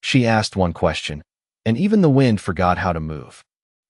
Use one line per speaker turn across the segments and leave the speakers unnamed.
She asked one question, and even the wind forgot how to move.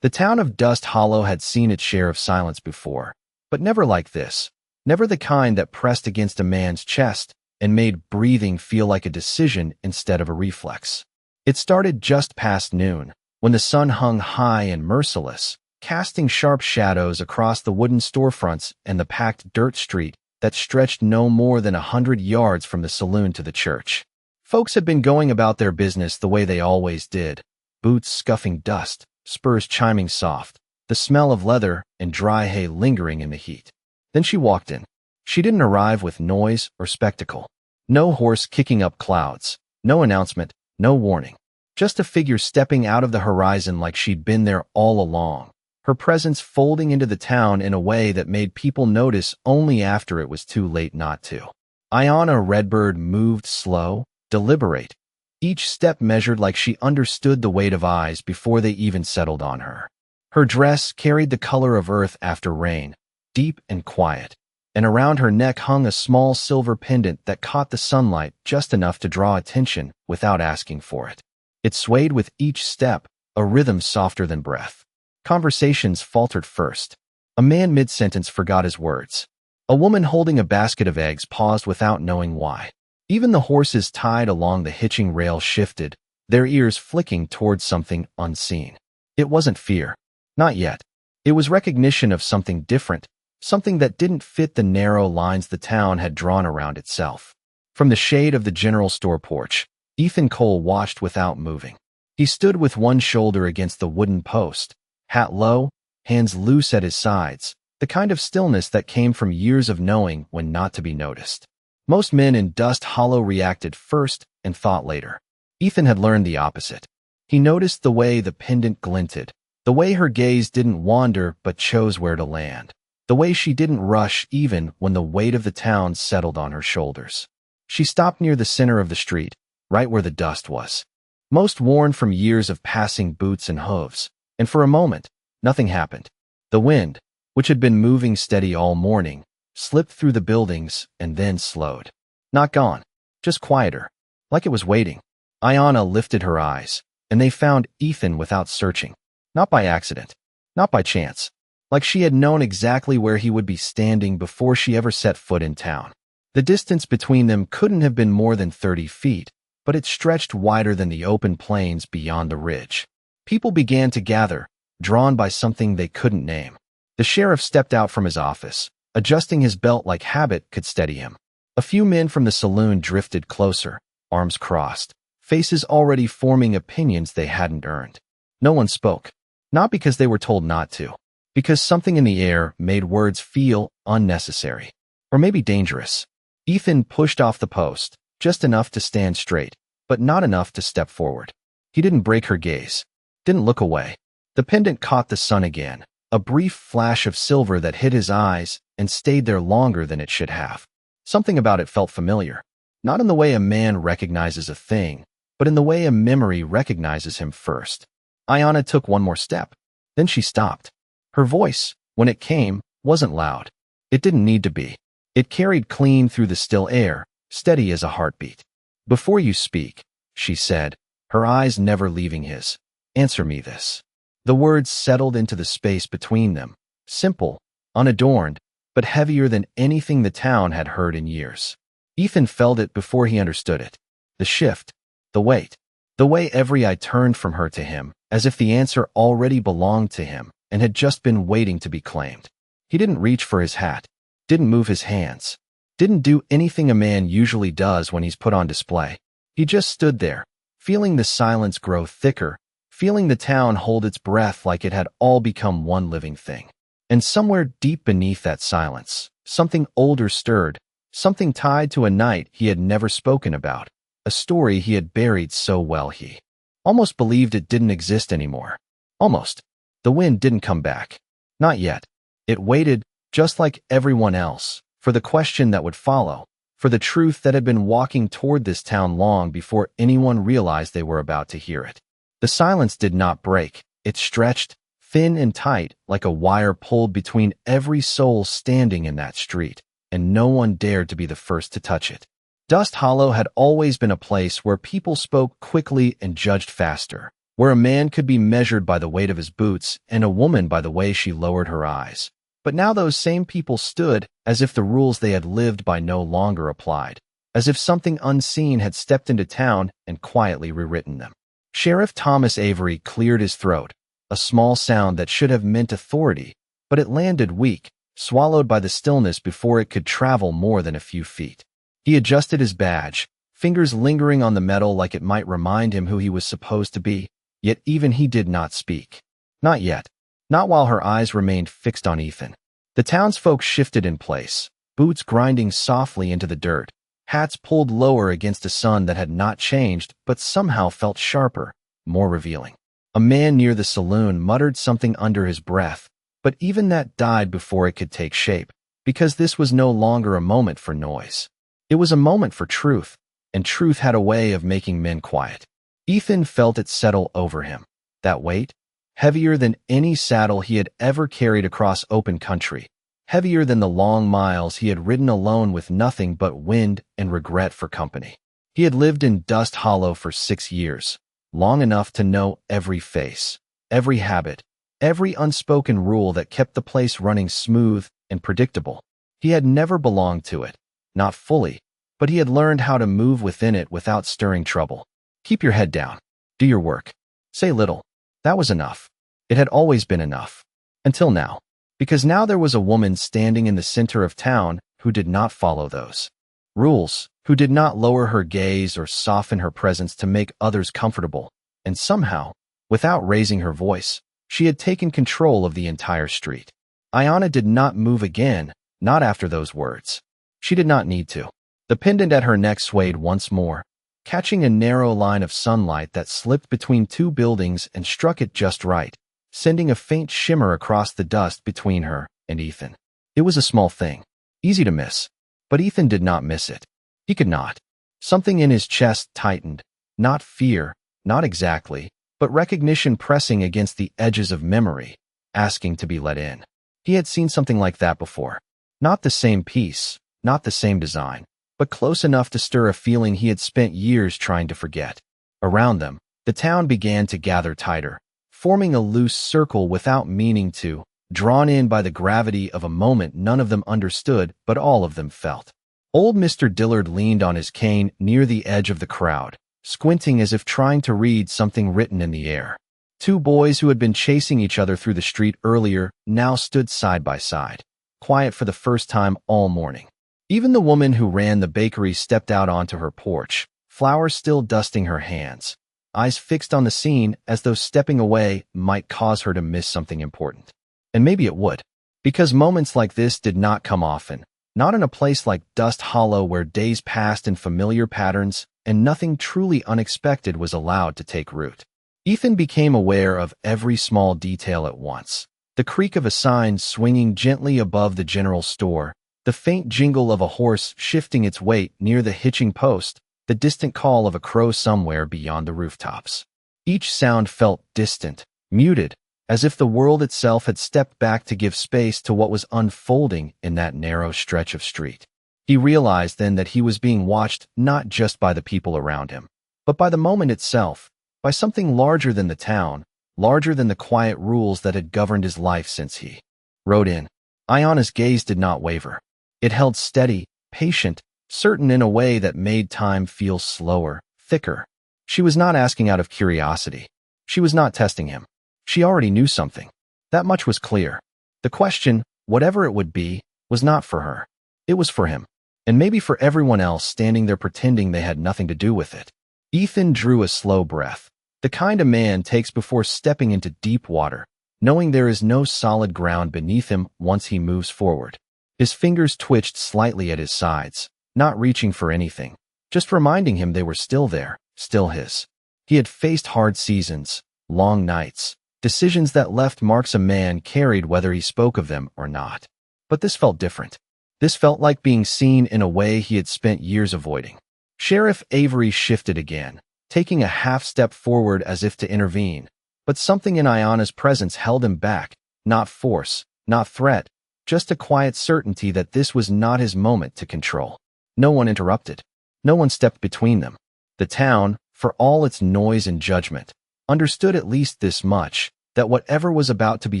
The town of Dust Hollow had seen its share of silence before, but never like this. Never the kind that pressed against a man's chest and made breathing feel like a decision instead of a reflex. It started just past noon, when the sun hung high and merciless, casting sharp shadows across the wooden storefronts and the packed dirt street that stretched no more than 100 yards from the saloon to the church. Folks had been going about their business the way they always did, boots scuffing dust, spurs chiming soft, the smell of leather and dry hay lingering in the heat. Then she walked in. She didn't arrive with noise or spectacle. No horse kicking up clouds, no announcement, no warning. Just a figure stepping out of the horizon like she'd been there all along, her presence folding into the town in a way that made people notice only after it was too late not to. Ayanna Redbird moved slow, deliberate, each step measured like she understood the weight of eyes before they even settled on her. Her dress carried the color of earth after rain, deep and quiet, and around her neck hung a small silver pendant that caught the sunlight just enough to draw attention without asking for it. It swayed with each step, a rhythm softer than breath. Conversations faltered first. A man mid-sentence forgot his words. A woman holding a basket of eggs paused without knowing why. Even the horses tied along the hitching rail shifted, their ears flicking towards something unseen. It wasn't fear. Not yet. It was recognition of something different, something that didn't fit the narrow lines the town had drawn around itself. From the shade of the general store porch, Ethan Cole watched without moving. He stood with one shoulder against the wooden post, hat low, hands loose at his sides, the kind of stillness that came from years of knowing when not to be noticed. Most men in Dust Hollow reacted first and thought later. Ethan had learned the opposite. He noticed the way the pendant glinted, the way her gaze didn't wander but chose where to land, the way she didn't rush even when the weight of the town settled on her shoulders. She stopped near the center of the street, right where the dust was. Most worn from years of passing boots and hooves, and for a moment, nothing happened. The wind, which had been moving steady all morning, slipped through the buildings and then slowed. Not gone, just quieter, like it was waiting. Ayanna lifted her eyes, and they found Ethan without searching. Not by accident, not by chance, like she had known exactly where he would be standing before she ever set foot in town. The distance between them couldn't have been more than 30 feet, but it stretched wider than the open plains beyond the ridge. People began to gather, drawn by something they couldn't name. The sheriff stepped out from his office, adjusting his belt like habit could steady him. A few men from the saloon drifted closer, arms crossed, faces already forming opinions they hadn't earned. No one spoke, not because they were told not to, because something in the air made words feel unnecessary, or maybe dangerous. Ethan pushed off the post, just enough to stand straight, but not enough to step forward. He didn't break her gaze, didn't look away. The pendant caught the sun again, a brief flash of silver that hit his eyes and stayed there longer than it should have. Something about it felt familiar, not in the way a man recognizes a thing, but in the way a memory recognizes him first. Ayanna took one more step. Then she stopped. Her voice, when it came, wasn't loud. It didn't need to be. It carried clean through the still air, steady as a heartbeat. "Before you speak," she said, her eyes never leaving his, "answer me this." The words settled into the space between them, simple, unadorned, but heavier than anything the town had heard in years. Ethan felt it before he understood it. The shift, the weight, the way every eye turned from her to him, as if the answer already belonged to him and had just been waiting to be claimed. He didn't reach for his hat, didn't move his hands, didn't do anything a man usually does when he's put on display. He just stood there, feeling the silence grow thicker, feeling the town hold its breath like it had all become one living thing. And somewhere deep beneath that silence, something older stirred, something tied to a night he had never spoken about, a story he had buried so well he almost believed it didn't exist anymore. Almost. The wind didn't come back. Not yet. It waited, just like everyone else, for the question that would follow, for the truth that had been walking toward this town long before anyone realized they were about to hear it. The silence did not break. It stretched, thin and tight, like a wire pulled between every soul standing in that street, and no one dared to be the first to touch it. Dust Hollow had always been a place where people spoke quickly and judged faster, where a man could be measured by the weight of his boots and a woman by the way she lowered her eyes. But now those same people stood as if the rules they had lived by no longer applied, as if something unseen had stepped into town and quietly rewritten them. Sheriff Thomas Avery cleared his throat, a small sound that should have meant authority, but it landed weak, swallowed by the stillness before it could travel more than a few feet. He adjusted his badge, fingers lingering on the metal like it might remind him who he was supposed to be, yet even he did not speak. Not yet. Not while her eyes remained fixed on Ethan. The townsfolk shifted in place, boots grinding softly into the dirt, hats pulled lower against a sun that had not changed but somehow felt sharper, more revealing. A man near the saloon muttered something under his breath, but even that died before it could take shape, because this was no longer a moment for noise. It was a moment for truth, and truth had a way of making men quiet. Ethan felt it settle over him. That weight, heavier than any saddle he had ever carried across open country, heavier than the long miles he had ridden alone with nothing but wind and regret for company. He had lived in Dust Hollow for 6 years, long enough to know every face, every habit, every unspoken rule that kept the place running smooth and predictable. He had never belonged to it, not fully, but he had learned how to move within it without stirring trouble. Keep your head down. Do your work. Say little. That was enough. It had always been enough. Until now. Because now there was a woman standing in the center of town who did not follow those rules, who did not lower her gaze or soften her presence to make others comfortable, and somehow, without raising her voice, she had taken control of the entire street. Ayanna did not move again, not after those words. She did not need to. The pendant at her neck swayed once more, catching a narrow line of sunlight that slipped between 2 buildings and struck it just right, sending a faint shimmer across the dust between her and Ethan. It was a small thing, easy to miss, but Ethan did not miss it. He could not. Something in his chest tightened, not fear, not exactly, but recognition pressing against the edges of memory, asking to be let in. He had seen something like that before. Not the same piece, not the same design, but close enough to stir a feeling he had spent years trying to forget. Around them, the town began to gather tighter, forming a loose circle without meaning to, drawn in by the gravity of a moment none of them understood but all of them felt. Old Mr. Dillard leaned on his cane near the edge of the crowd, squinting as if trying to read something written in the air. 2 boys who had been chasing each other through the street earlier now stood side by side, quiet for the first time all morning. Even the woman who ran the bakery stepped out onto her porch, flowers still dusting her hands, eyes fixed on the scene as though stepping away might cause her to miss something important. And maybe it would, because moments like this did not come often, not in a place like Dust Hollow where days passed in familiar patterns and nothing truly unexpected was allowed to take root. Ethan became aware of every small detail at once. The creak of a sign swinging gently above the general store, the faint jingle of a horse shifting its weight near the hitching post, the distant call of a crow somewhere beyond the rooftops. Each sound felt distant, muted, as if the world itself had stepped back to give space to what was unfolding in that narrow stretch of street. He realized then that he was being watched not just by the people around him, but by the moment itself, by something larger than the town, larger than the quiet rules that had governed his life since he rode in. Ayanna's gaze did not waver. It held steady, patient, certain in a way that made time feel slower, thicker. She was not asking out of curiosity. She was not testing him. She already knew something. That much was clear. The question, whatever it would be, was not for her. It was for him. And maybe for everyone else standing there pretending they had nothing to do with it. Ethan drew a slow breath, the kind a man takes before stepping into deep water, knowing there is no solid ground beneath him once he moves forward. His fingers twitched slightly at his sides, not reaching for anything, just reminding him they were still there, still his. He had faced hard seasons, long nights, decisions that left marks a man carried whether he spoke of them or not. But this felt different. This felt like being seen in a way he had spent years avoiding. Sheriff Avery shifted again, taking a half step forward as if to intervene, but something in Ayanna's presence held him back, not force, not threat, just a quiet certainty that this was not his moment to control. No one interrupted. No one stepped between them. The town, for all its noise and judgment, understood at least this much, that whatever was about to be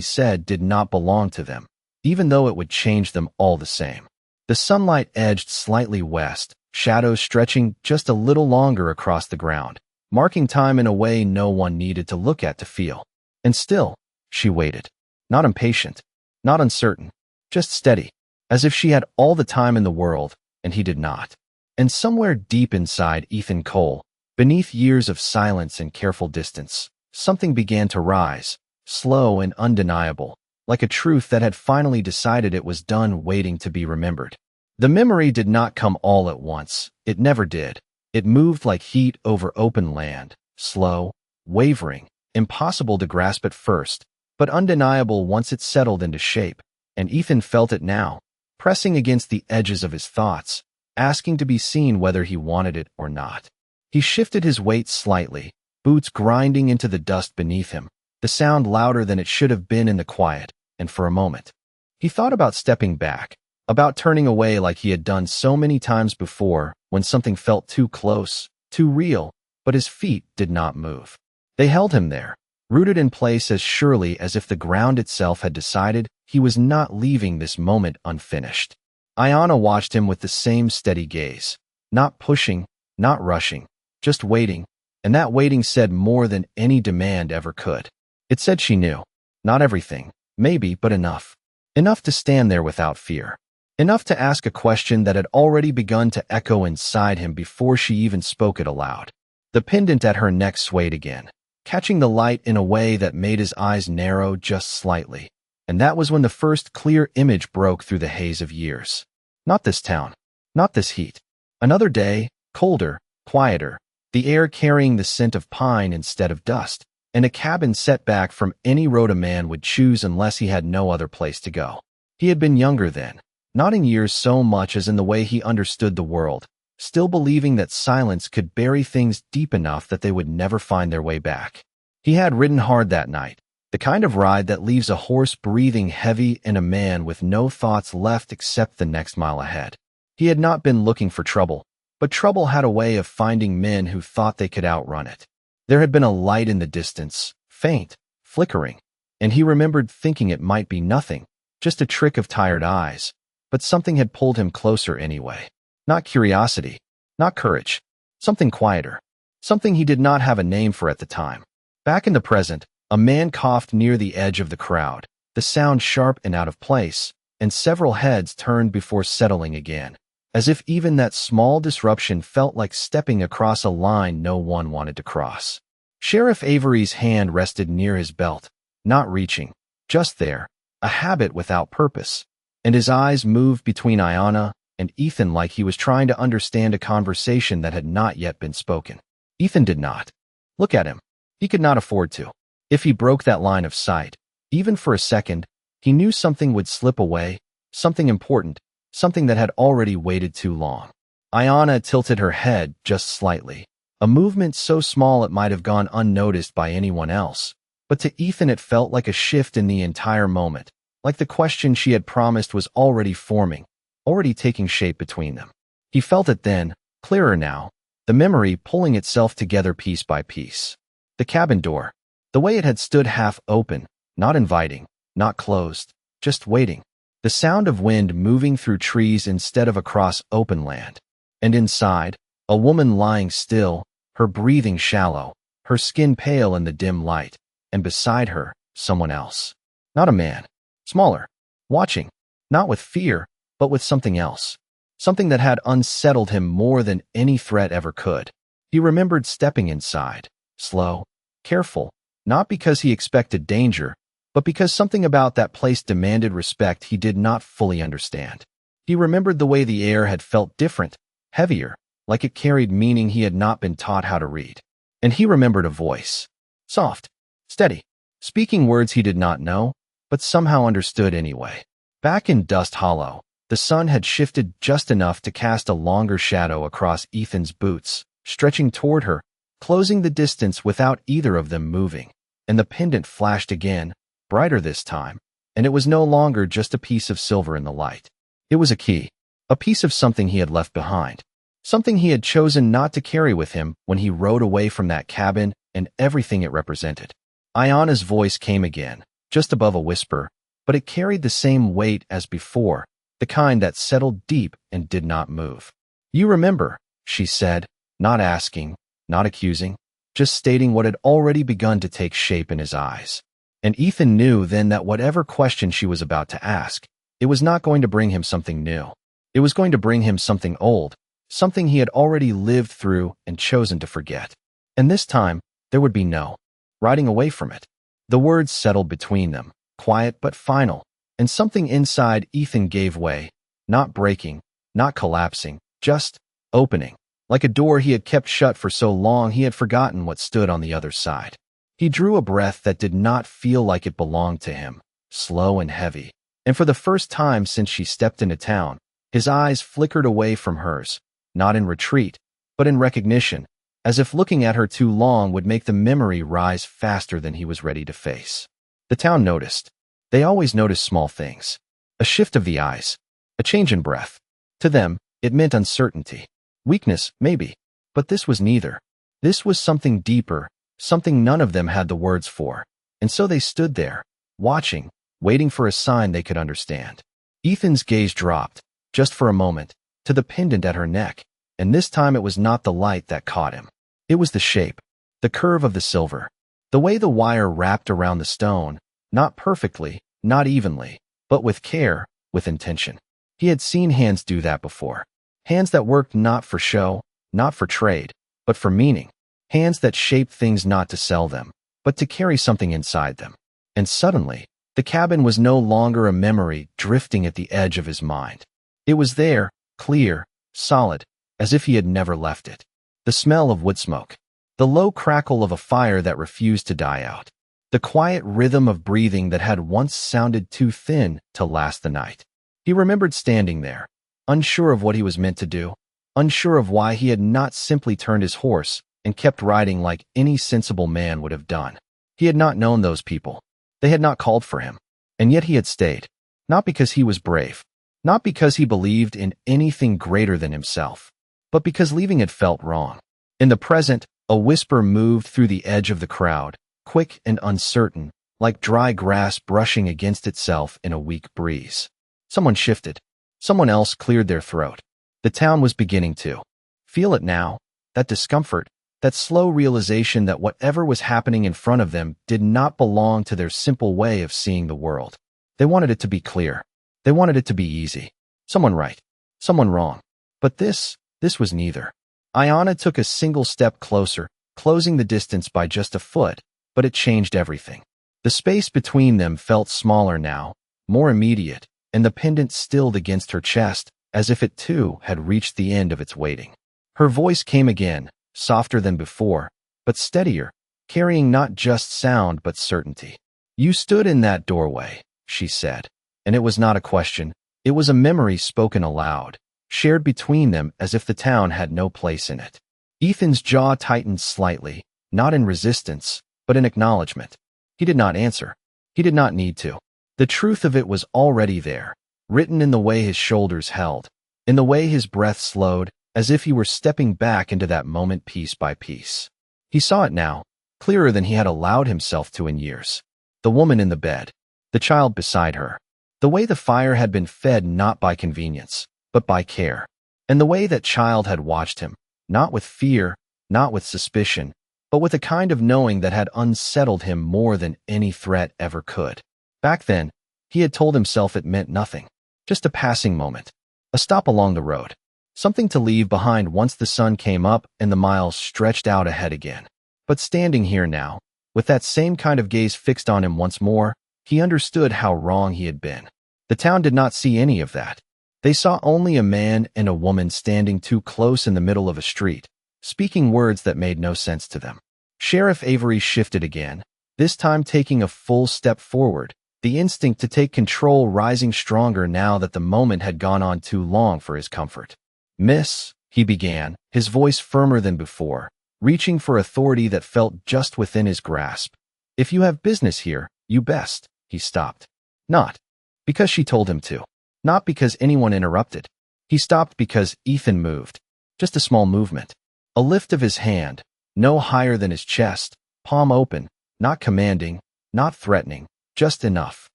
said did not belong to them, even though it would change them all the same. The sunlight edged slightly west, shadows stretching just a little longer across the ground, marking time in a way no one needed to look at to feel. And still, she waited. Not impatient, not uncertain, just steady, as if she had all the time in the world, and he did not. And somewhere deep inside Ethan Cole, beneath years of silence and careful distance, something began to rise, slow and undeniable, like a truth that had finally decided it was done waiting to be remembered. The memory did not come all at once. It never did. It moved like heat over open land, slow, wavering, impossible to grasp at first, but undeniable once it settled into shape, and Ethan felt it now, pressing against the edges of his thoughts, asking to be seen whether he wanted it or not. He shifted his weight slightly, boots grinding into the dust beneath him, the sound louder than it should have been in the quiet, and for a moment, he thought about stepping back, about turning away like he had done so many times before when something felt too close, too real, but his feet did not move. They held him there, rooted in place as surely as if the ground itself had decided he was not leaving this moment unfinished. Ayanna watched him with the same steady gaze, not pushing, not rushing, just waiting, and that waiting said more than any demand ever could. It said she knew. Not everything, maybe, but enough. Enough to stand there without fear. Enough to ask a question that had already begun to echo inside him before she even spoke it aloud. The pendant at her neck swayed again, catching the light in a way that made his eyes narrow just slightly. And that was when the first clear image broke through the haze of years. Not this town. Not this heat. Another day, colder, quieter, the air carrying the scent of pine instead of dust, and a cabin set back from any road a man would choose unless he had no other place to go. He had been younger then, not in years so much as in the way he understood the world, still believing that silence could bury things deep enough that they would never find their way back. He had ridden hard that night, the kind of ride that leaves a horse breathing heavy and a man with no thoughts left except the next mile ahead. He had not been looking for trouble, but trouble had a way of finding men who thought they could outrun it. There had been a light in the distance, faint, flickering, and he remembered thinking it might be nothing, just a trick of tired eyes, but something had pulled him closer anyway. Not curiosity, not courage, something quieter, something he did not have a name for at the time. Back in the present, a man coughed near the edge of the crowd, the sound sharp and out of place, and several heads turned before settling again, as if even that small disruption felt like stepping across a line no one wanted to cross. Sheriff Avery's hand rested near his belt, not reaching, just there, a habit without purpose, and his eyes moved between Ayanna and Ethan like he was trying to understand a conversation that had not yet been spoken. Ethan did not. Look at him. He could not afford to. If he broke that line of sight, even for a second, he knew something would slip away, something important, something that had already waited too long. Ayanna tilted her head just slightly, a movement so small it might have gone unnoticed by anyone else, but to Ethan it felt like a shift in the entire moment, like the question she had promised was already forming, already taking shape between them. He felt it then, clearer now, the memory pulling itself together piece by piece. The cabin door, the way it had stood half open, not inviting, not closed, just waiting. The sound of wind moving through trees instead of across open land. And inside, a woman lying still, her breathing shallow, her skin pale in the dim light, and beside her, someone else. Not a man. Smaller. Watching. Not with fear, but with something else. Something that had unsettled him more than any threat ever could. He remembered stepping inside, slow, careful, not because he expected danger, but because something about that place demanded respect he did not fully understand. He remembered the way the air had felt different, heavier, like it carried meaning he had not been taught how to read. And he remembered a voice. Soft, steady, speaking words he did not know, but somehow understood anyway. Back in Dust Hollow, the sun had shifted just enough to cast a longer shadow across Ethan's boots, stretching toward her, closing the distance without either of them moving. And the pendant flashed again, brighter this time, and it was no longer just a piece of silver in the light. It was a key, a piece of something he had left behind, Something he had chosen not to carry with him when he rode away from that cabin and everything it represented. Ayana's voice came again, just above a whisper, but it carried the same weight as before, the kind that settled deep and did not move. "You remember," she said, not asking, not accusing, just stating what had already begun to take shape in his eyes. And Ethan knew then that whatever question she was about to ask, it was not going to bring him something new. It was going to bring him something old, something he had already lived through and chosen to forget. And this time, there would be no riding away from it. The words settled between them, quiet but final, and something inside Ethan gave way, not breaking, not collapsing, just opening. Like a door he had kept shut for so long he had forgotten what stood on the other side. He drew a breath that did not feel like it belonged to him, slow and heavy. And for the first time since she stepped into town, his eyes flickered away from hers, not in retreat, but in recognition, as if looking at her too long would make the memory rise faster than he was ready to face. The town noticed. They always notice small things. A shift of the eyes, a change in breath. To them, it meant uncertainty. Weakness, maybe. But this was neither. This was something deeper, something none of them had the words for. And so they stood there, watching, waiting for a sign they could understand. Ethan's gaze dropped, just for a moment, to the pendant at her neck, and this time it was not the light that caught him. It was the shape, the curve of the silver, the way the wire wrapped around the stone, not perfectly, not evenly, but with care, with intention. He had seen hands do that before. Hands that worked not for show, not for trade, but for meaning. Hands that shaped things not to sell them, but to carry something inside them. And suddenly, the cabin was no longer a memory drifting at the edge of his mind. It was there, clear, solid, as if he had never left it. The smell of wood smoke. The low crackle of a fire that refused to die out. The quiet rhythm of breathing that had once sounded too thin to last the night. He remembered standing there, unsure of what he was meant to do, unsure of why he had not simply turned his horse and kept riding like any sensible man would have done. He had not known those people. They had not called for him. And yet he had stayed. Not because he was brave. Not because he believed in anything greater than himself. But because leaving had felt wrong. In the present, a whisper moved through the edge of the crowd, quick and uncertain, like dry grass brushing against itself in a weak breeze. Someone shifted. Someone else cleared their throat. The town was beginning to feel it now, that discomfort, that slow realization that whatever was happening in front of them did not belong to their simple way of seeing the world. They wanted it to be clear. They wanted it to be easy. Someone right. Someone wrong. But this was neither. Ayana took a single step closer, closing the distance by just a foot, but it changed everything. The space between them felt smaller now, more immediate, and the pendant stilled against her chest, as if it too had reached the end of its waiting. Her voice came again, softer than before, but steadier, carrying not just sound but certainty. "You stood in that doorway," she said, and it was not a question, it was a memory spoken aloud, shared between them as if the town had no place in it. Ethan's jaw tightened slightly, not in resistance, but in acknowledgement. He did not answer. He did not need to. The truth of it was already there, written in the way his shoulders held, in the way his breath slowed, as if he were stepping back into that moment piece by piece. He saw it now, clearer than he had allowed himself to in years. The woman in the bed, the child beside her, the way the fire had been fed not by convenience, but by care, and the way that child had watched him, not with fear, not with suspicion, but with a kind of knowing that had unsettled him more than any threat ever could. Back then, he had told himself it meant nothing, just a passing moment, a stop along the road, something to leave behind once the sun came up and the miles stretched out ahead again. But standing here now, with that same kind of gaze fixed on him once more, he understood how wrong he had been. The town did not see any of that. They saw only a man and a woman standing too close in the middle of a street, speaking words that made no sense to them. Sheriff Avery shifted again, this time taking a full step forward, the instinct to take control rising stronger now that the moment had gone on too long for his comfort. "Miss," he began, his voice firmer than before, reaching for authority that felt just within his grasp. "If you have business here, you best." He stopped. Not because she told him to. Not because anyone interrupted. He stopped because Ethan moved. Just a small movement. A lift of his hand, no higher than his chest, palm open, not commanding, not threatening, just enough.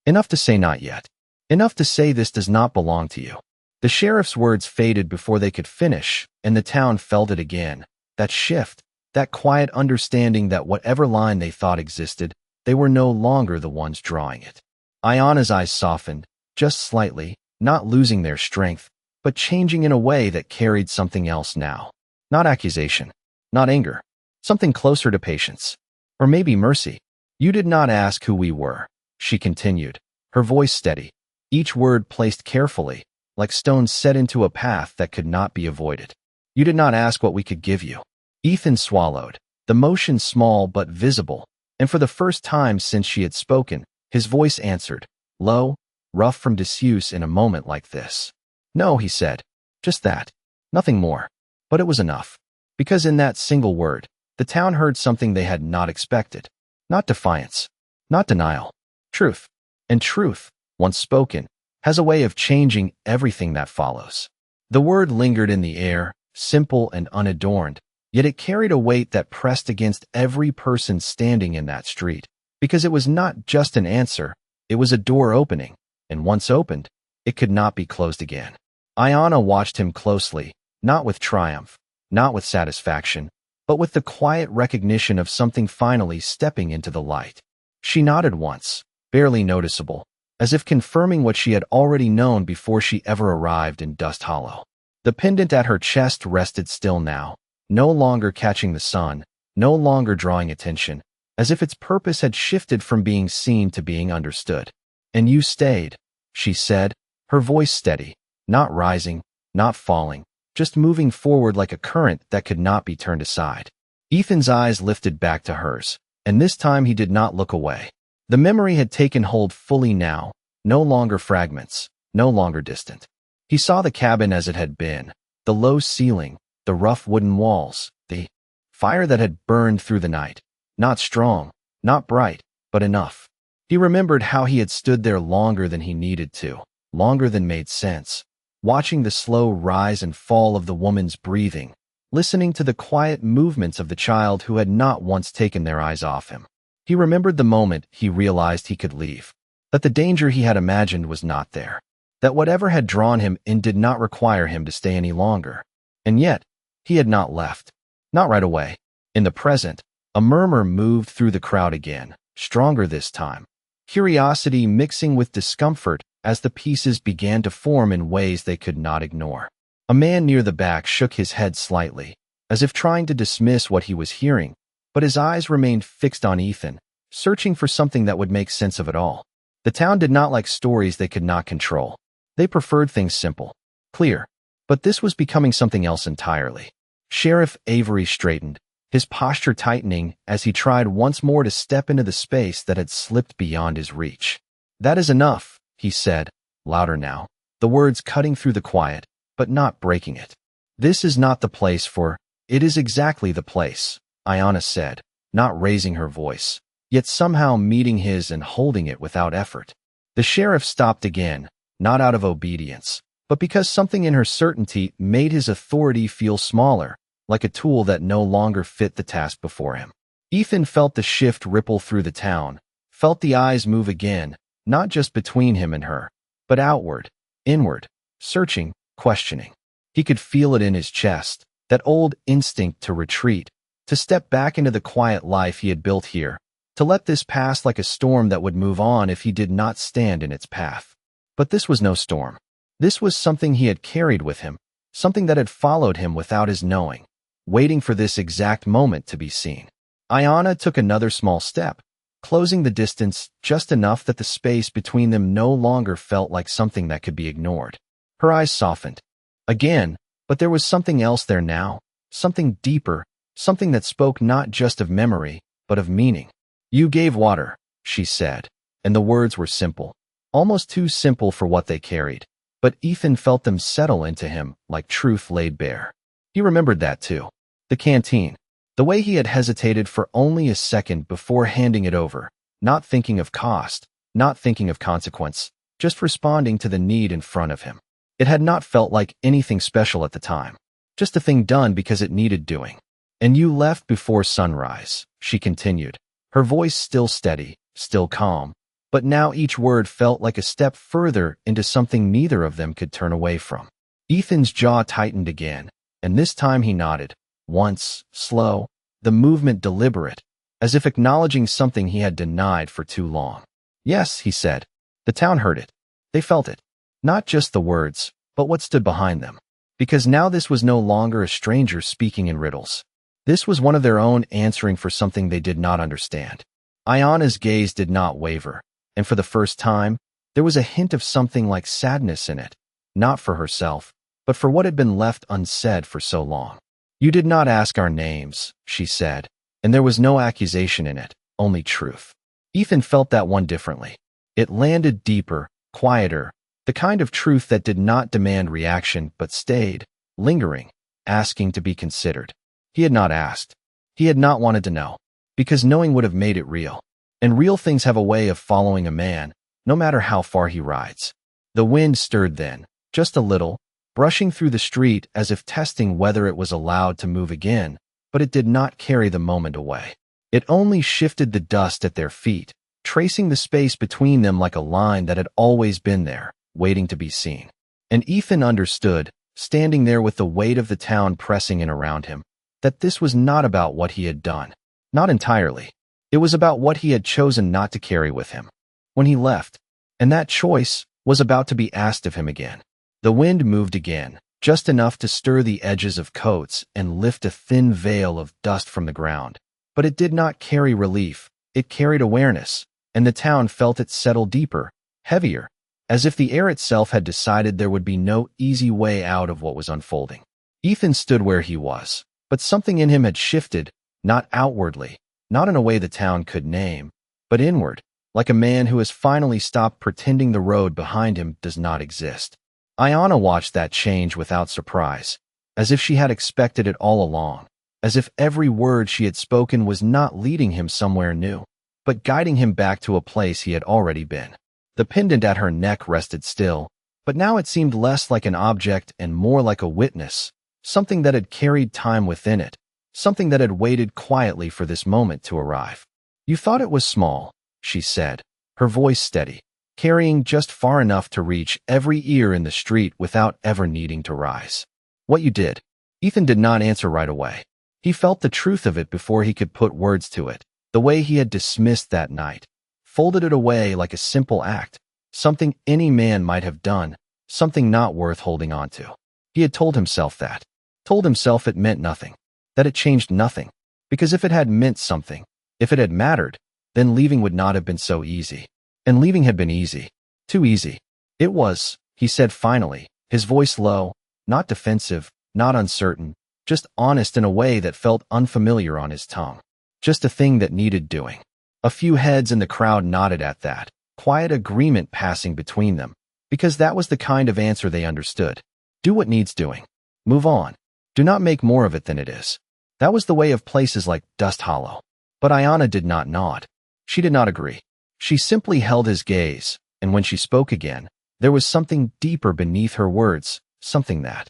Enough to say not yet. Enough to say this does not belong to you. The sheriff's words faded before they could finish, and the town felt it again. That shift, that quiet understanding that whatever line they thought existed, they were no longer the ones drawing it. Ayana's eyes softened, just slightly, not losing their strength, but changing in a way that carried something else now. Not accusation, not anger, something closer to patience. Or maybe mercy. You did not ask who we were, she continued, her voice steady, each word placed carefully, like stones set into a path that could not be avoided. You did not ask what we could give you. Ethan swallowed, the motion small but visible, and for the first time since she had spoken, his voice answered, low, rough from disuse in a moment like this. No, he said. Just that. Nothing more. But it was enough. Because in that single word, the town heard something they had not expected. Not defiance. Not denial. Truth. And truth, once spoken, has a way of changing everything that follows. The word lingered in the air, simple and unadorned, yet it carried a weight that pressed against every person standing in that street. Because it was not just an answer, it was a door opening, and once opened, it could not be closed again. Ayana watched him closely, not with triumph, not with satisfaction, but with the quiet recognition of something finally stepping into the light. She nodded once, barely noticeable, as if confirming what she had already known before she ever arrived in Dust Hollow. The pendant at her chest rested still now, no longer catching the sun, no longer drawing attention, as if its purpose had shifted from being seen to being understood. And you stayed, she said, her voice steady, not rising, not falling, just moving forward like a current that could not be turned aside. Ethan's eyes lifted back to hers, and this time he did not look away. The memory had taken hold fully now, no longer fragments, no longer distant. He saw the cabin as it had been, the low ceiling, the rough wooden walls, the fire that had burned through the night. Not strong, not bright, but enough. He remembered how he had stood there longer than he needed to, longer than made sense, watching the slow rise and fall of the woman's breathing, listening to the quiet movements of the child who had not once taken their eyes off him. He remembered the moment he realized he could leave, that the danger he had imagined was not there, that whatever had drawn him in did not require him to stay any longer. And yet, he had not left. Not right away. In the present, a murmur moved through the crowd again, stronger this time. Curiosity mixing with discomfort as the pieces began to form in ways they could not ignore. A man near the back shook his head slightly, as if trying to dismiss what he was hearing, but his eyes remained fixed on Ethan, searching for something that would make sense of it all. The town did not like stories they could not control. They preferred things simple, clear, but this was becoming something else entirely. Sheriff Avery straightened, his posture tightening as he tried once more to step into the space that had slipped beyond his reach. That is enough, he said, louder now, the words cutting through the quiet, but not breaking it. This is not the place for, it is exactly the place, Ayana said, not raising her voice, yet somehow meeting his and holding it without effort. The sheriff stopped again, not out of obedience, but because something in her certainty made his authority feel smaller, like a tool that no longer fit the task before him. Ethan felt the shift ripple through the town, felt the eyes move again, not just between him and her, but outward, inward, searching, questioning. He could feel it in his chest, that old instinct to retreat, to step back into the quiet life he had built here, to let this pass like a storm that would move on if he did not stand in its path. But this was no storm. This was something he had carried with him, something that had followed him without his knowing, waiting for this exact moment to be seen. Ayana took another small step, closing the distance just enough that the space between them no longer felt like something that could be ignored. Her eyes softened. Again, but there was something else there now, something deeper, something that spoke not just of memory, but of meaning. You gave water, she said, and the words were simple, almost too simple for what they carried, but Ethan felt them settle into him like truth laid bare. He remembered that too. The canteen. The way he had hesitated for only a second before handing it over, not thinking of cost, not thinking of consequence, just responding to the need in front of him. It had not felt like anything special at the time. Just a thing done because it needed doing. And you left before sunrise, she continued, her voice still steady, still calm. But now each word felt like a step further into something neither of them could turn away from. Ethan's jaw tightened again, and this time he nodded. Once, slow, the movement deliberate, as if acknowledging something he had denied for too long. Yes, he said. The town heard it. They felt it. Not just the words, but what stood behind them. Because now this was no longer a stranger speaking in riddles. This was one of their own answering for something they did not understand. Ayana's gaze did not waver, and for the first time, there was a hint of something like sadness in it, not for herself, but for what had been left unsaid for so long. You did not ask our names, she said, and there was no accusation in it, only truth. Ethan felt that one differently. It landed deeper, quieter, the kind of truth that did not demand reaction but stayed, lingering, asking to be considered. He had not asked. He had not wanted to know, because knowing would have made it real. And real things have a way of following a man, no matter how far he rides. The wind stirred then, just a little, brushing through the street as if testing whether it was allowed to move again, but it did not carry the moment away. It only shifted the dust at their feet, tracing the space between them like a line that had always been there, waiting to be seen. And Ethan understood, standing there with the weight of the town pressing in around him, that this was not about what he had done. Not entirely. It was about what he had chosen not to carry with him when he left, and that choice was about to be asked of him again. The wind moved again, just enough to stir the edges of coats and lift a thin veil of dust from the ground. But it did not carry relief, it carried awareness, and the town felt it settle deeper, heavier, as if the air itself had decided there would be no easy way out of what was unfolding. Ethan stood where he was, but something in him had shifted, not outwardly, not in a way the town could name, but inward, like a man who has finally stopped pretending the road behind him does not exist. Ayana watched that change without surprise, as if she had expected it all along, as if every word she had spoken was not leading him somewhere new, but guiding him back to a place he had already been. The pendant at her neck rested still, but now it seemed less like an object and more like a witness, something that had carried time within it, something that had waited quietly for this moment to arrive. You thought it was small, she said, her voice steady, carrying just far enough to reach every ear in the street without ever needing to rise. What you did. Ethan did not answer right away. He felt the truth of it before he could put words to it, the way he had dismissed that night, folded it away like a simple act, something any man might have done, something not worth holding on to. He had told himself that, told himself it meant nothing, that it changed nothing, because if it had meant something, if it had mattered, then leaving would not have been so easy. And leaving had been easy. Too easy. It was, he said finally, his voice low, not defensive, not uncertain, just honest in a way that felt unfamiliar on his tongue. Just a thing that needed doing. A few heads in the crowd nodded at that, quiet agreement passing between them, because that was the kind of answer they understood. Do what needs doing. Move on. Do not make more of it than it is. That was the way of places like Dust Hollow. But Ayana did not nod. She did not agree. She simply held his gaze, and when she spoke again, there was something deeper beneath her words, something that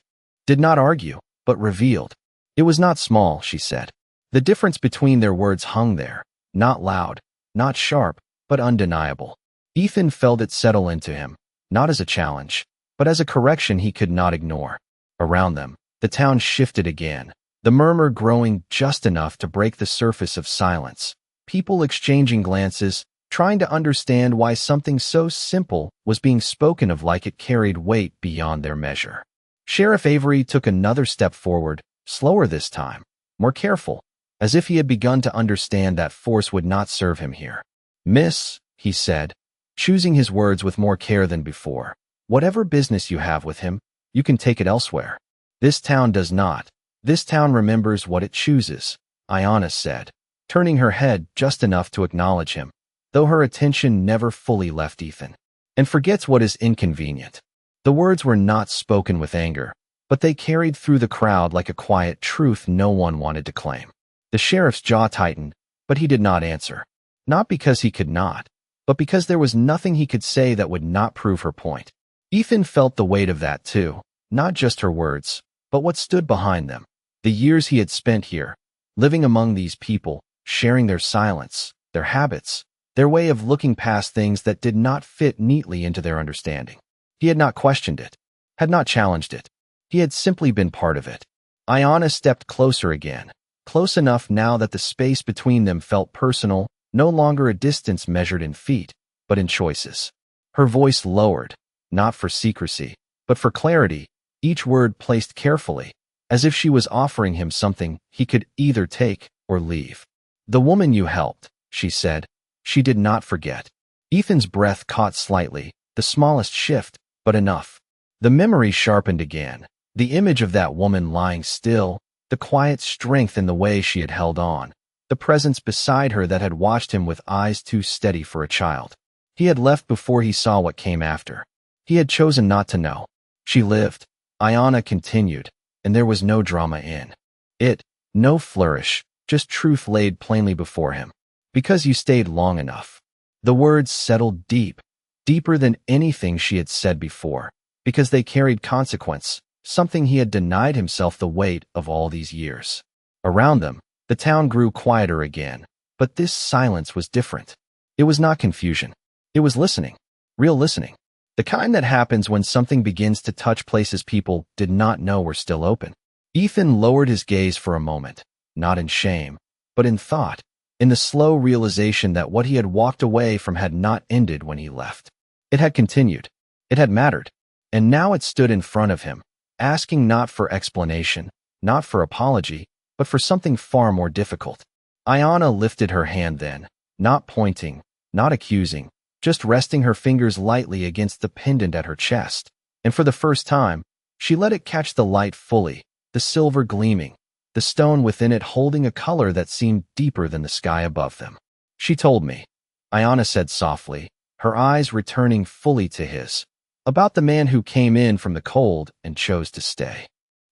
did not argue, but revealed. It was not small, she said. The difference between their words hung there, not loud, not sharp, but undeniable. Ethan felt it settle into him, not as a challenge, but as a correction he could not ignore. Around them, the town shifted again, the murmur growing just enough to break the surface of silence. People exchanging glances, trying to understand why something so simple was being spoken of like it carried weight beyond their measure. Sheriff Avery took another step forward, slower this time, more careful, as if he had begun to understand that force would not serve him here. Miss, he said, choosing his words with more care than before, whatever business you have with him, you can take it elsewhere. This town does not. This town remembers what it chooses, Ayana said, turning her head just enough to acknowledge him, though her attention never fully left Ethan, and forgets what is inconvenient. The words were not spoken with anger, but they carried through the crowd like a quiet truth no one wanted to claim. The sheriff's jaw tightened, but he did not answer. Not because he could not, but because there was nothing he could say that would not prove her point. Ethan felt the weight of that too, not just her words, but what stood behind them. The years he had spent here, living among these people, sharing their silence, their habits, their way of looking past things that did not fit neatly into their understanding. He had not questioned it, had not challenged it. He had simply been part of it. Ayanna stepped closer again, close enough now that the space between them felt personal, no longer a distance measured in feet, but in choices. Her voice lowered, not for secrecy, but for clarity, each word placed carefully, as if she was offering him something he could either take or leave. "The woman you helped," she said. She did not forget. Ethan's breath caught slightly, the smallest shift, but enough. The memory sharpened again, the image of that woman lying still, the quiet strength in the way she had held on, the presence beside her that had watched him with eyes too steady for a child. He had left before he saw what came after. He had chosen not to know. She lived. Ayanna continued, and there was no drama in it, no flourish, just truth laid plainly before him. "Because you stayed long enough." The words settled deep, deeper than anything she had said before, because they carried consequence, something he had denied himself the weight of all these years. Around them, the town grew quieter again, but this silence was different. It was not confusion. It was listening, real listening. The kind that happens when something begins to touch places people did not know were still open. Ethan lowered his gaze for a moment, not in shame, but in thought, in the slow realization that what he had walked away from had not ended when he left. It had continued. It had mattered. And now it stood in front of him, asking not for explanation, not for apology, but for something far more difficult. Ayanna lifted her hand then, not pointing, not accusing, just resting her fingers lightly against the pendant at her chest, and for the first time, she let it catch the light fully, the silver gleaming, the stone within it holding a color that seemed deeper than the sky above them. "She told me," Ayanna said softly, her eyes returning fully to his, "about the man who came in from the cold and chose to stay."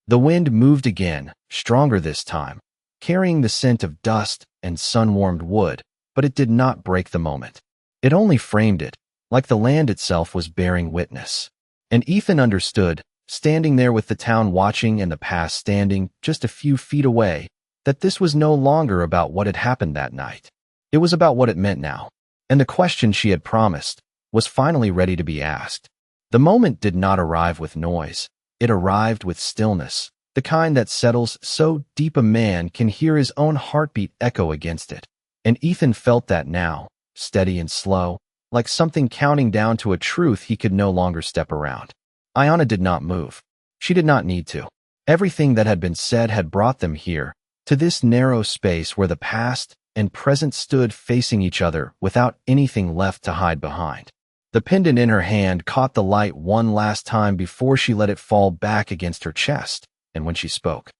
The wind moved again, stronger this time, carrying the scent of dust and sun-warmed wood, but it did not break the moment. It only framed it, like the land itself was bearing witness. And Ethan understood, standing there with the town watching and the past standing just a few feet away, that this was no longer about what had happened that night. It was about what it meant now. And the question she had promised was finally ready to be asked. The moment did not arrive with noise. It arrived with stillness, the kind that settles so deep a man can hear his own heartbeat echo against it. And Ethan felt that now, steady and slow, like something counting down to a truth he could no longer step around. Ayanna did not move. She did not need to. Everything that had been said had brought them here, to this narrow space where the past and present stood facing each other without anything left to hide behind. The pendant in her hand caught the light one last time before she let it fall back against her chest, and when she spoke,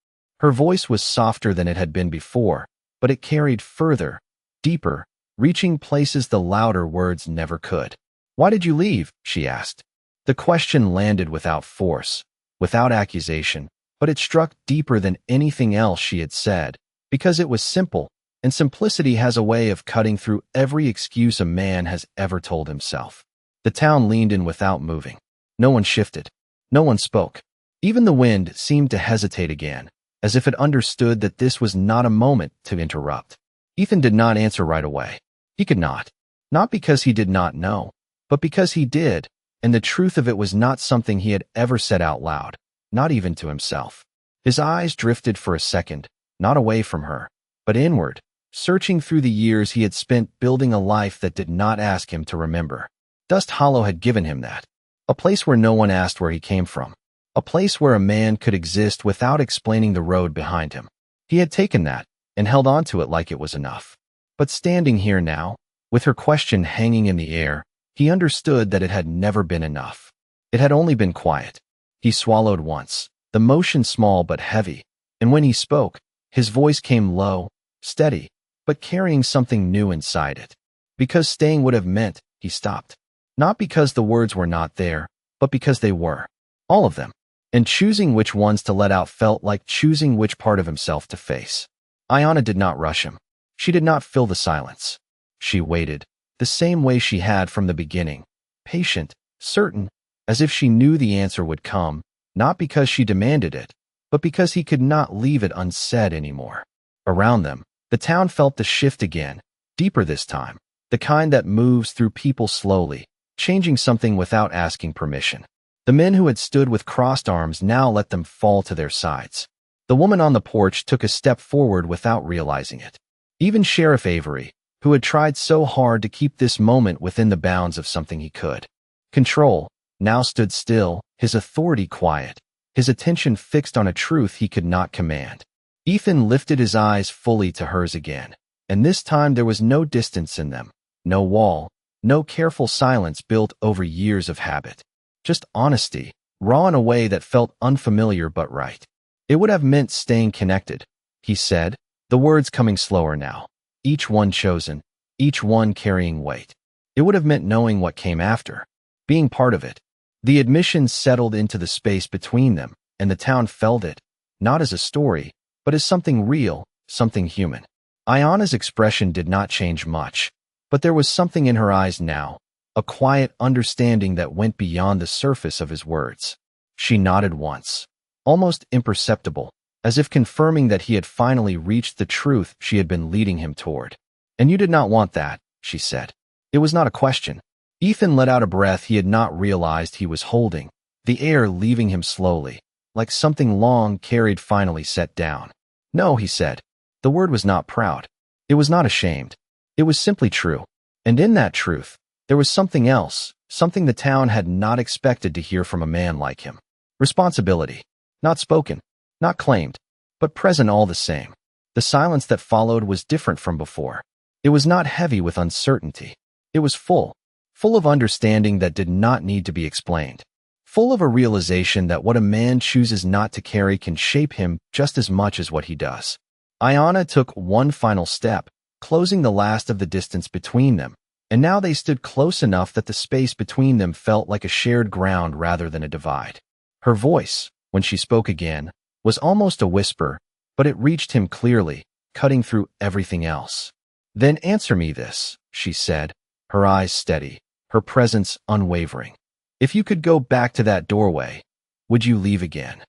her voice was softer than it had been before, but it carried further, deeper, reaching places the louder words never could. "Why did you leave?" she asked. The question landed without force, without accusation, but it struck deeper than anything else she had said, because it was simple, and simplicity has a way of cutting through every excuse a man has ever told himself. The town leaned in without moving. No one shifted. No one spoke. Even the wind seemed to hesitate again, as if it understood that this was not a moment to interrupt. Ethan did not answer right away. He could not. Not because he did not know, but because he did, and the truth of it was not something he had ever said out loud, not even to himself. His eyes drifted for a second, not away from her, but inward, searching through the years he had spent building a life that did not ask him to remember. Dust Hollow had given him that. A place where no one asked where he came from. A place where a man could exist without explaining the road behind him. He had taken that, and held on to it like it was enough. But standing here now, with her question hanging in the air, he understood that it had never been enough. It had only been quiet. He swallowed once, the motion small but heavy, and when he spoke, his voice came low, steady, but carrying something new inside it. Because staying would have meant, he stopped. Not because the words were not there, but because they were. All of them. And choosing which ones to let out felt like choosing which part of himself to face. Ayanna did not rush him. She did not fill the silence. She waited, the same way she had from the beginning, patient, certain, as if she knew the answer would come, not because she demanded it, but because he could not leave it unsaid anymore. Around them, the town felt the shift again, deeper this time, the kind that moves through people slowly, changing something without asking permission. The men who had stood with crossed arms now let them fall to their sides. The woman on the porch took a step forward without realizing it. Even Sheriff Avery, who had tried so hard to keep this moment within the bounds of something he could control, now stood still, his authority quiet, his attention fixed on a truth he could not command. Ethan lifted his eyes fully to hers again, and this time there was no distance in them, no wall, no careful silence built over years of habit. Just honesty, raw in a way that felt unfamiliar but right. It would have meant staying connected, he said, the words coming slower now, each one chosen, each one carrying weight. It would have meant knowing what came after, being part of it. The admission settled into the space between them, and the town felt it, not as a story, but as something real, something human. Ayana's expression did not change much, but there was something in her eyes now, a quiet understanding that went beyond the surface of his words. She nodded once, almost imperceptible, as if confirming that he had finally reached the truth she had been leading him toward. "And you did not want that," she said. It was not a question. Ethan let out a breath he had not realized he was holding, the air leaving him slowly, like something long carried finally set down. "No," he said. The word was not proud. It was not ashamed. It was simply true. And in that truth, there was something else, something the town had not expected to hear from a man like him. Responsibility. Not spoken, not claimed, but present all the same. The silence that followed was different from before. It was not heavy with uncertainty. It was full of understanding that did not need to be explained. Full of a realization that what a man chooses not to carry can shape him just as much as what he does. Ayana took one final step, closing the last of the distance between them, and now they stood close enough that the space between them felt like a shared ground rather than a divide. Her voice, when she spoke again, was almost a whisper, but it reached him clearly, cutting through everything else. "Then answer me this," she said, her eyes steady, her presence unwavering. "If you could go back to that doorway, would you leave again?"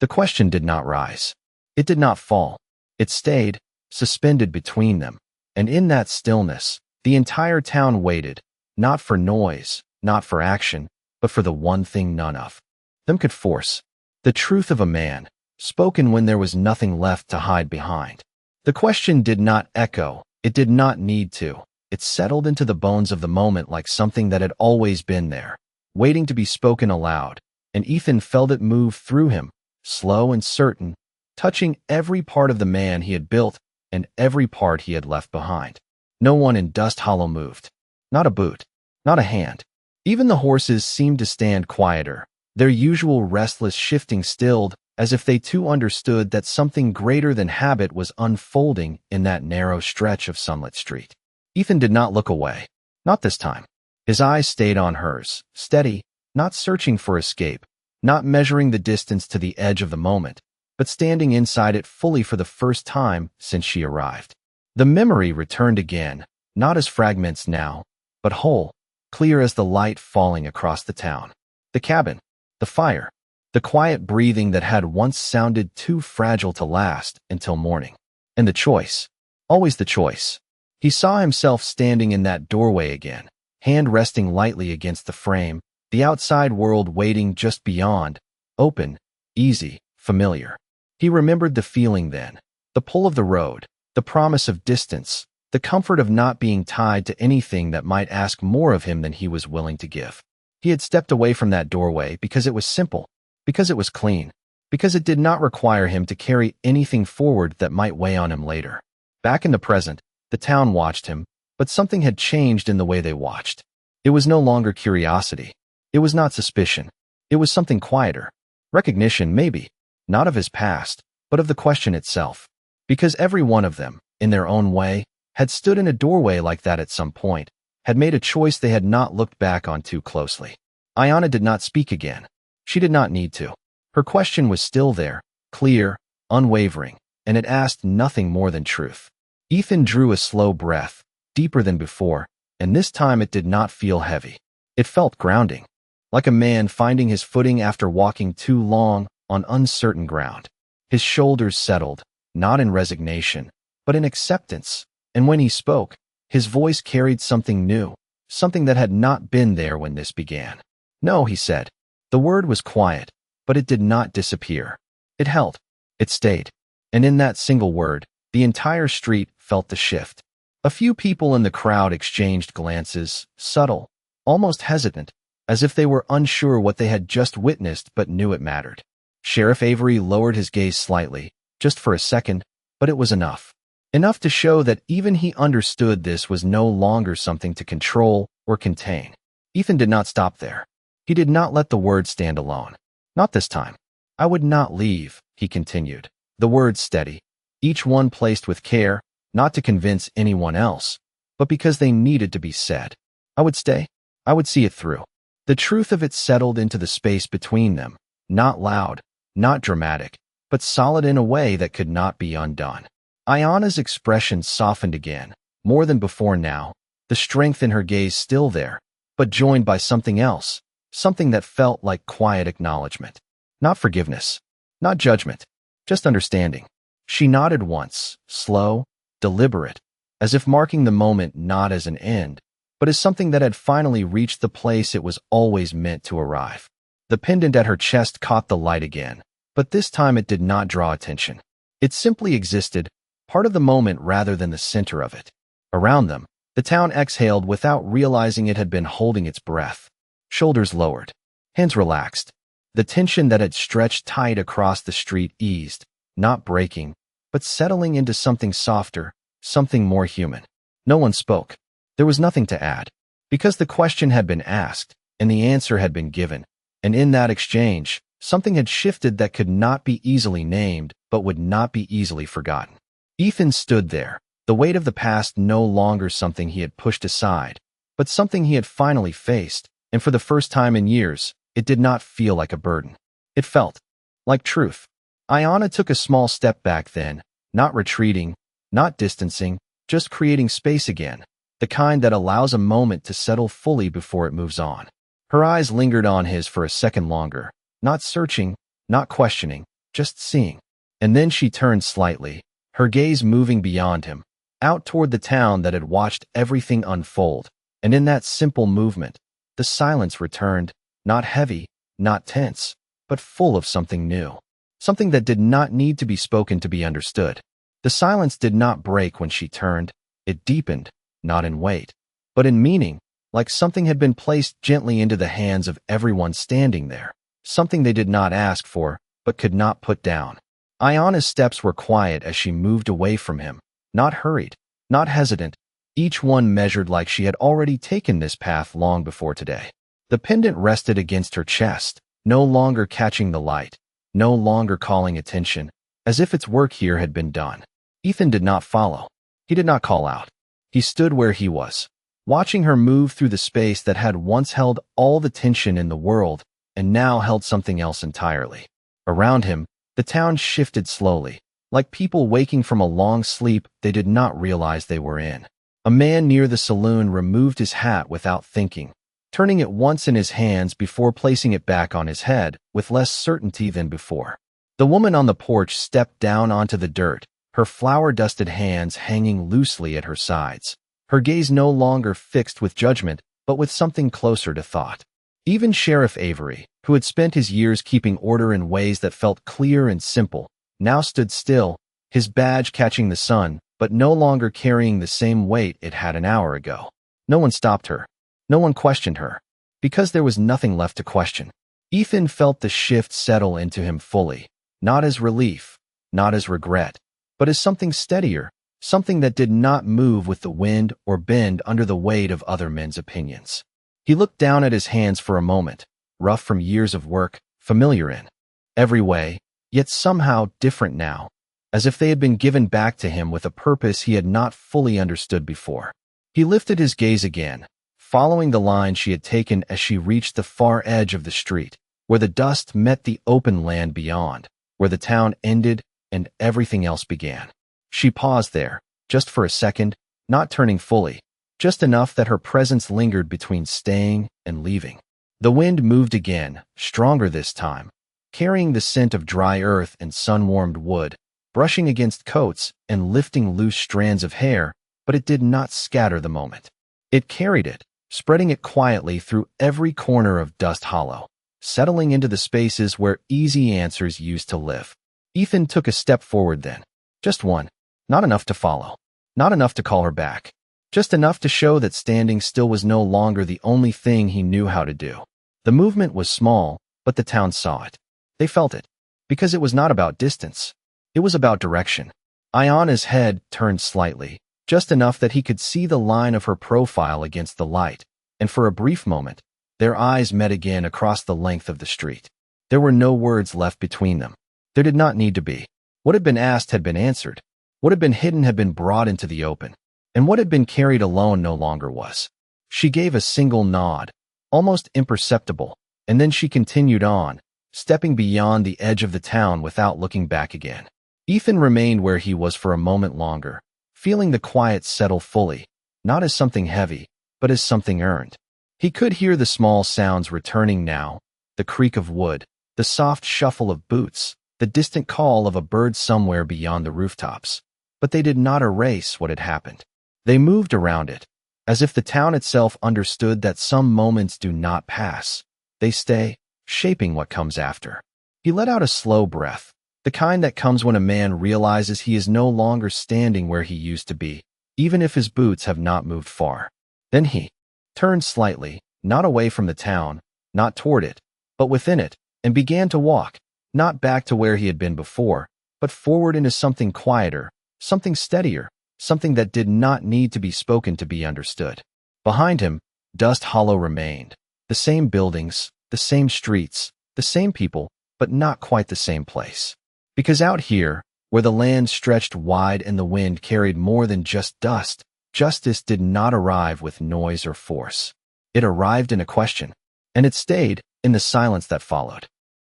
The question did not rise. It did not fall. It stayed, suspended between them, and in that stillness, the entire town waited, not for noise, not for action, but for the one thing none of them could force. The truth of a man, spoken when there was nothing left to hide behind. The question did not echo, it did not need to. It settled into the bones of the moment like something that had always been there, waiting to be spoken aloud, and Ethan felt it move through him, slow and certain, touching every part of the man he had built and every part he had left behind. No one in Dust Hollow moved. Not a boot. Not a hand. Even the horses seemed to stand quieter, their usual restless shifting stilled, as if they too understood that something greater than habit was unfolding in that narrow stretch of sunlit street. Ethan did not look away. Not this time. His eyes stayed on hers, steady, not searching for escape, not measuring the distance to the edge of the moment, but standing inside it fully for the first time since she arrived. The memory returned again, not as fragments now, but whole, clear as the light falling across the town. The cabin, the fire, the quiet breathing that had once sounded too fragile to last until morning. And the choice. Always the choice. He saw himself standing in that doorway again, hand resting lightly against the frame, the outside world waiting just beyond, open, easy, familiar. He remembered the feeling then, the pull of the road, the promise of distance, the comfort of not being tied to anything that might ask more of him than he was willing to give. He had stepped away from that doorway because it was simple, because it was clean, because it did not require him to carry anything forward that might weigh on him later. Back in the present, the town watched him, but something had changed in the way they watched. It was no longer curiosity. It was not suspicion. It was something quieter. Recognition, maybe, not of his past, but of the question itself. Because every one of them, in their own way, had stood in a doorway like that at some point, had made a choice they had not looked back on too closely. Ayana did not speak again. She did not need to. Her question was still there, clear, unwavering, and it asked nothing more than truth. Ethan drew a slow breath, deeper than before, and this time it did not feel heavy. It felt grounding, like a man finding his footing after walking too long on uncertain ground. His shoulders settled, not in resignation, but in acceptance, and when he spoke, his voice carried something new, something that had not been there when this began. "No," he said. The word was quiet, but it did not disappear. It held. It stayed. And in that single word, the entire street felt the shift. A few people in the crowd exchanged glances, subtle, almost hesitant, as if they were unsure what they had just witnessed but knew it mattered. Sheriff Avery lowered his gaze slightly, just for a second, but it was enough. Enough to show that even he understood this was no longer something to control or contain. Ethan did not stop there. He did not let the word stand alone. Not this time. "I would not leave," he continued. The words steady, each one placed with care, not to convince anyone else, but because they needed to be said. "I would stay. I would see it through." The truth of it settled into the space between them, not loud, not dramatic, but solid in a way that could not be undone. Ayana's expression softened again, more than before now, the strength in her gaze still there, but joined by something else, something that felt like quiet acknowledgement. Not forgiveness, not judgment, just understanding. She nodded once, slow, deliberate, as if marking the moment not as an end, but as something that had finally reached the place it was always meant to arrive. The pendant at her chest caught the light again, but this time it did not draw attention. It simply existed, part of the moment rather than the center of it. Around them, the town exhaled without realizing it had been holding its breath. Shoulders lowered, hands relaxed. The tension that had stretched tight across the street eased, not breaking, but settling into something softer, something more human. No one spoke. There was nothing to add, because the question had been asked, and the answer had been given, and in that exchange, something had shifted that could not be easily named, but would not be easily forgotten. Ethan stood there, the weight of the past no longer something he had pushed aside, but something he had finally faced, and for the first time in years, it did not feel like a burden. It felt like truth. Ayana took a small step back then, not retreating, not distancing, just creating space again, the kind that allows a moment to settle fully before it moves on. Her eyes lingered on his for a second longer, not searching, not questioning, just seeing. And then she turned slightly, her gaze moving beyond him, out toward the town that had watched everything unfold, and in that simple movement, the silence returned, not heavy, not tense, but full of something new. Something that did not need to be spoken to be understood. The silence did not break when she turned. It deepened, not in weight, but in meaning, like something had been placed gently into the hands of everyone standing there, something they did not ask for, but could not put down. Ayana's steps were quiet as she moved away from him, not hurried, not hesitant, each one measured like she had already taken this path long before today. The pendant rested against her chest, no longer catching the light, no longer calling attention, as if its work here had been done. Ethan did not follow. He did not call out. He stood where he was, watching her move through the space that had once held all the tension in the world and now held something else entirely. Around him, the town shifted slowly, like people waking from a long sleep they did not realize they were in. A man near the saloon removed his hat without thinking, turning it once in his hands before placing it back on his head with less certainty than before. The woman on the porch stepped down onto the dirt, her flour-dusted hands hanging loosely at her sides, her gaze no longer fixed with judgment, but with something closer to thought. Even Sheriff Avery, who had spent his years keeping order in ways that felt clear and simple, now stood still, his badge catching the sun, but no longer carrying the same weight it had an hour ago. No one stopped her. No one questioned her, because there was nothing left to question. Ethan felt the shift settle into him fully, not as relief, not as regret, but as something steadier, something that did not move with the wind or bend under the weight of other men's opinions. He looked down at his hands for a moment, rough from years of work, familiar in every way, yet somehow different now, as if they had been given back to him with a purpose he had not fully understood before. He lifted his gaze again, following the line she had taken as she reached the far edge of the street, where the dust met the open land beyond, where the town ended and everything else began. She paused there, just for a second, not turning fully, just enough that her presence lingered between staying and leaving. The wind moved again, stronger this time, carrying the scent of dry earth and sun-warmed wood, brushing against coats and lifting loose strands of hair, but it did not scatter the moment. It carried it, spreading it quietly through every corner of Dust Hollow, settling into the spaces where easy answers used to live. Ethan took a step forward then. Just one. Not enough to follow. Not enough to call her back. Just enough to show that standing still was no longer the only thing he knew how to do. The movement was small, but the town saw it. They felt it. Because it was not about distance. It was about direction. Ayana's head turned slightly, just enough that he could see the line of her profile against the light, and for a brief moment, their eyes met again across the length of the street. There were no words left between them. There did not need to be. What had been asked had been answered. What had been hidden had been brought into the open. And what had been carried alone no longer was. She gave a single nod, almost imperceptible, and then she continued on, stepping beyond the edge of the town without looking back again. Ethan remained where he was for a moment longer, feeling the quiet settle fully, not as something heavy, but as something earned. He could hear the small sounds returning now, the creak of wood, the soft shuffle of boots, the distant call of a bird somewhere beyond the rooftops. But they did not erase what had happened. They moved around it, as if the town itself understood that some moments do not pass. They stay, shaping what comes after. He let out a slow breath, the kind that comes when a man realizes he is no longer standing where he used to be, even if his boots have not moved far. Then he turned slightly, not away from the town, not toward it, but within it, and began to walk, not back to where he had been before, but forward into something quieter, something steadier, something that did not need to be spoken to be understood. Behind him, Dust Hollow remained. The same buildings, the same streets, the same people, but not quite the same place. Because out here, where the land stretched wide and the wind carried more than just dust, justice did not arrive with noise or force. It arrived in a question, and it stayed in the silence that followed.